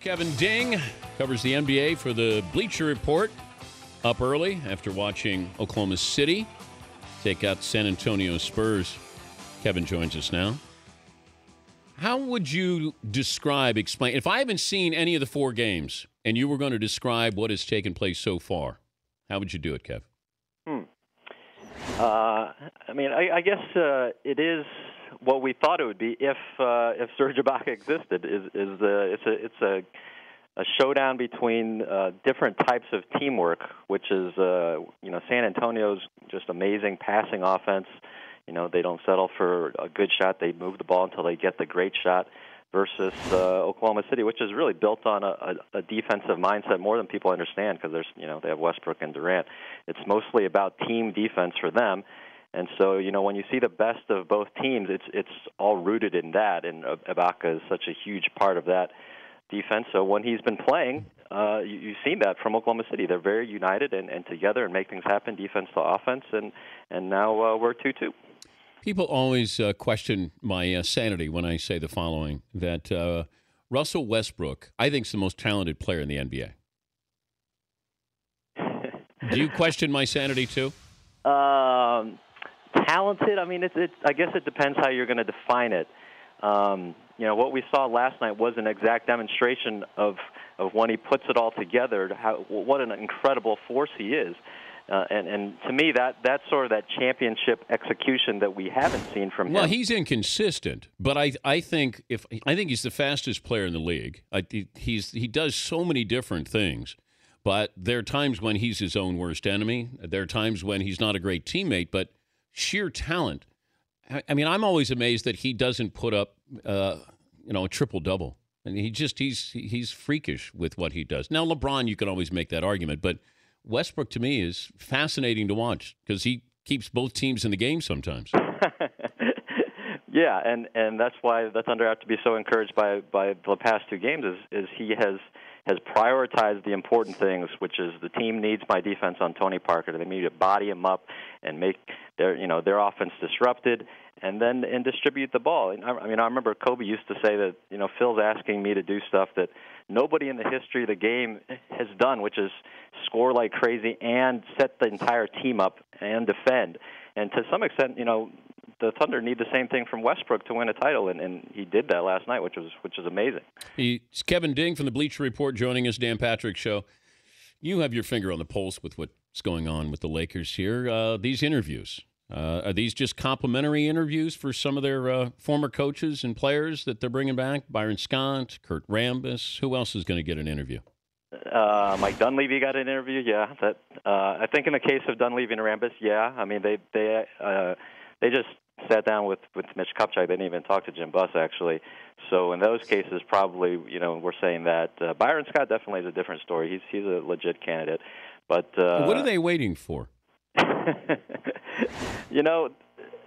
Kevin Ding covers the NBA for the Bleacher Report. Up early after watching Oklahoma City take out San Antonio Spurs. Kevin joins us now. How would you explain, if I haven't seen any of the four games and you were going to describe what has taken place so far, how would you do it, Kev? I guess it is what we thought it would be if Serge Ibaka existed. It's a showdown between different types of teamwork, which is San Antonio's just amazing passing offense. They don't settle for a good shot; they move the ball until they get the great shot. Versus Oklahoma City, which is really built on a defensive mindset more than people understand, because they have Westbrook and Durant. It's mostly about team defense for them. And so, when you see the best of both teams, it's all rooted in that, and Ibaka is such a huge part of that defense. So when he's been playing, you've seen that from Oklahoma City. They're very united and together and make things happen, defense to offense, and now we're 2-2. People always question my sanity when I say the following, that Russell Westbrook, I think, is the most talented player in the NBA. Do you question my sanity, too? Talented? I mean, I guess it depends how you're going to define it. What we saw last night was an exact demonstration of when he puts it all together, what an incredible force he is. And to me, that's sort of that championship execution that we haven't seen from him. Well, he's inconsistent, but I think he's the fastest player in the league. He does so many different things, but there are times when he's his own worst enemy. There are times when he's not a great teammate, but sheer talent. I mean, I'm always amazed that he doesn't put up a triple-double. And he's freakish with what he does. Now, LeBron, you can always make that argument, but Westbrook, to me, is fascinating to watch because he keeps both teams in the game sometimes. Yeah, and that's why the Thunder have to be so encouraged by the past two games is he has prioritized the important things, which is the team needs my defense on Tony Parker. They need to body him up and make their offense disrupted, and distribute the ball. And I remember Kobe used to say that Phil's asking me to do stuff that nobody in the history of the game has done, which is score like crazy and set the entire team up and defend. And to some extent, the Thunder need the same thing from Westbrook to win a title, and he did that last night, which is amazing. It's Kevin Ding from the Bleacher Report joining us, Dan Patrick Show. You have your finger on the pulse with what's going on with the Lakers here. These interviews, are these just complimentary interviews for some of their former coaches and players that they're bringing back? Byron Scott, Kurt Rambis. Who else is going to get an interview? Mike Dunleavy got an interview, yeah. I think in the case of Dunleavy and Rambis, yeah. I mean, they just sat down with Mitch Kupchak. They didn't even talk to Jim Buss, actually. So in those cases, probably, we're saying that. Byron Scott definitely is a different story. He's a legit candidate. But what are they waiting for?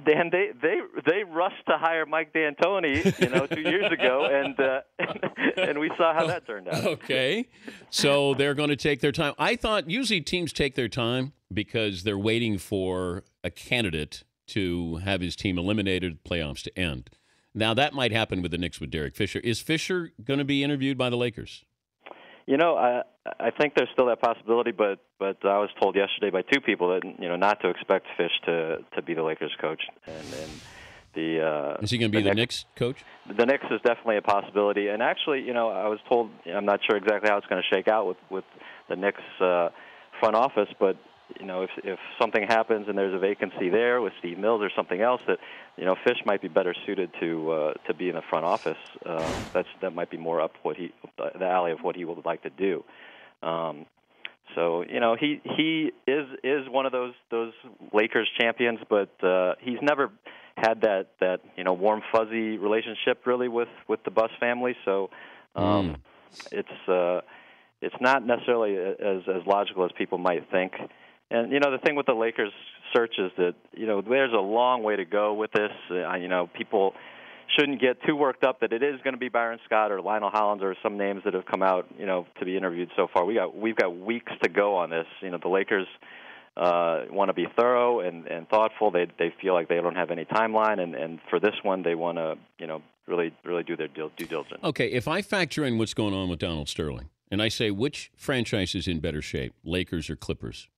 Dan, they rushed to hire Mike D'Antoni, 2 years ago, and we saw how that turned out. Okay, so they're going to take their time. I thought usually teams take their time because they're waiting for a candidate to have his team eliminated, playoffs to end. Now that might happen with the Knicks with Derek Fisher. Is Fisher going to be interviewed by the Lakers? I think there's still that possibility, but I was told yesterday by two people that not to expect Fish to be the Lakers coach. And is he going to be the Knicks coach? The Knicks is definitely a possibility. And actually, I was told, I'm not sure exactly how it's going to shake out with the Knicks front office, but if something happens and there's a vacancy there with Steve Mills or something else, that Fish might be better suited to be in the front office. That might be more up the alley of what he would like to do. So he is one of those Lakers champions, but he's never had that warm fuzzy relationship really with the Buss family. So it's not necessarily as logical as people might think. And the thing with the Lakers search is that there's a long way to go with this. People shouldn't get too worked up that it is going to be Byron Scott or Lionel Hollins or some names that have come out to be interviewed so far. We've got weeks to go on this. The Lakers want to be thorough and thoughtful. They feel like they don't have any timeline, and for this one, they want to really do their due diligence. Okay, if I factor in what's going on with Donald Sterling, and I say which franchise is in better shape, Lakers or Clippers?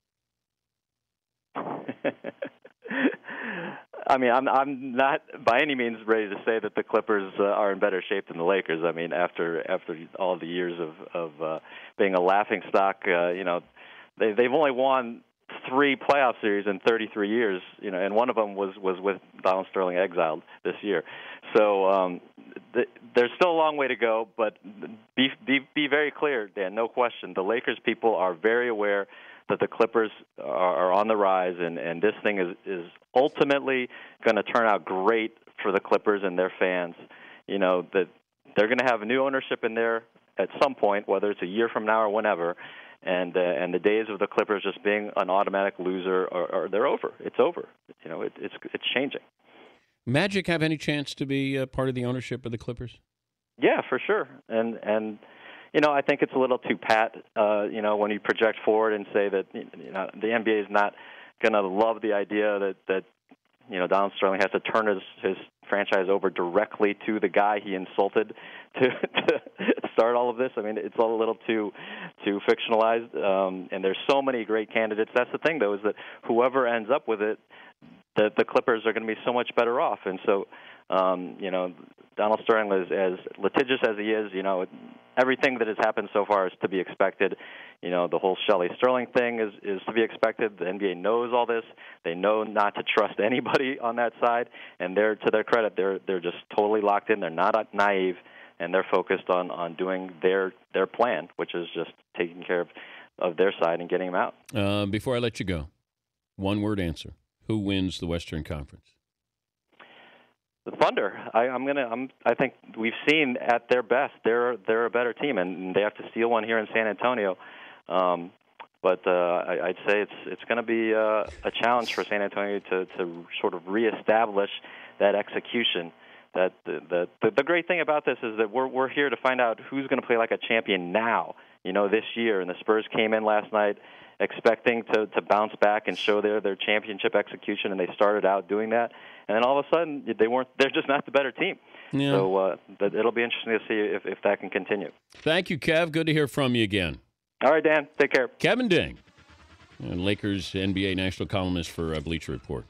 I mean, I'm not by any means ready to say that the Clippers are in better shape than the Lakers. I mean, after all the years of being a laughingstock, they've only won 3 playoff series in 33 years, and one of them was with Donald Sterling exiled this year. So there's still a long way to go, but be very clear, Dan, no question. The Lakers people are very aware that the Clippers are on the rise, and this thing is ultimately going to turn out great for the Clippers and their fans. That they're going to have a new ownership in there at some point, whether it's a year from now or whenever. And the days of the Clippers just being an automatic loser they're over. It's over. It's changing. Magic have any chance to be part of the ownership of the Clippers? Yeah, for sure. And I think it's a little too pat. When you project forward and say that the NBA is not going to love the idea that Donald Sterling has to turn his franchise over directly to the guy he insulted to start all of this. I mean, it's a little too fictionalized, and there's so many great candidates. That's the thing, though, is that whoever ends up with it, the Clippers are going to be so much better off. And so, Donald Sterling is as litigious as he is. Everything that has happened so far is to be expected. The whole Shelley Sterling thing is to be expected. The NBA knows all this. They know not to trust anybody on that side, and to their credit, they're just totally locked in. They're not naive, and they're focused on doing their plan, which is just taking care of their side and getting them out. Before I let you go, one-word answer: who wins the Western Conference? The Thunder. I think we've seen at their best they're a better team, and they have to steal one here in San Antonio. But I'd say it's going to be a challenge for San Antonio to sort of reestablish that execution. That the great thing about this is that we're here to find out who's going to play like a champion now. This year, and the Spurs came in last night expecting to bounce back and show their championship execution, and they started out doing that. And then all of a sudden, they're just not the better team. Yeah. So it'll be interesting to see if that can continue. Thank you, Kev. Good to hear from you again. All right, Dan. Take care. Kevin Ding, Lakers NBA national columnist for Bleacher Report.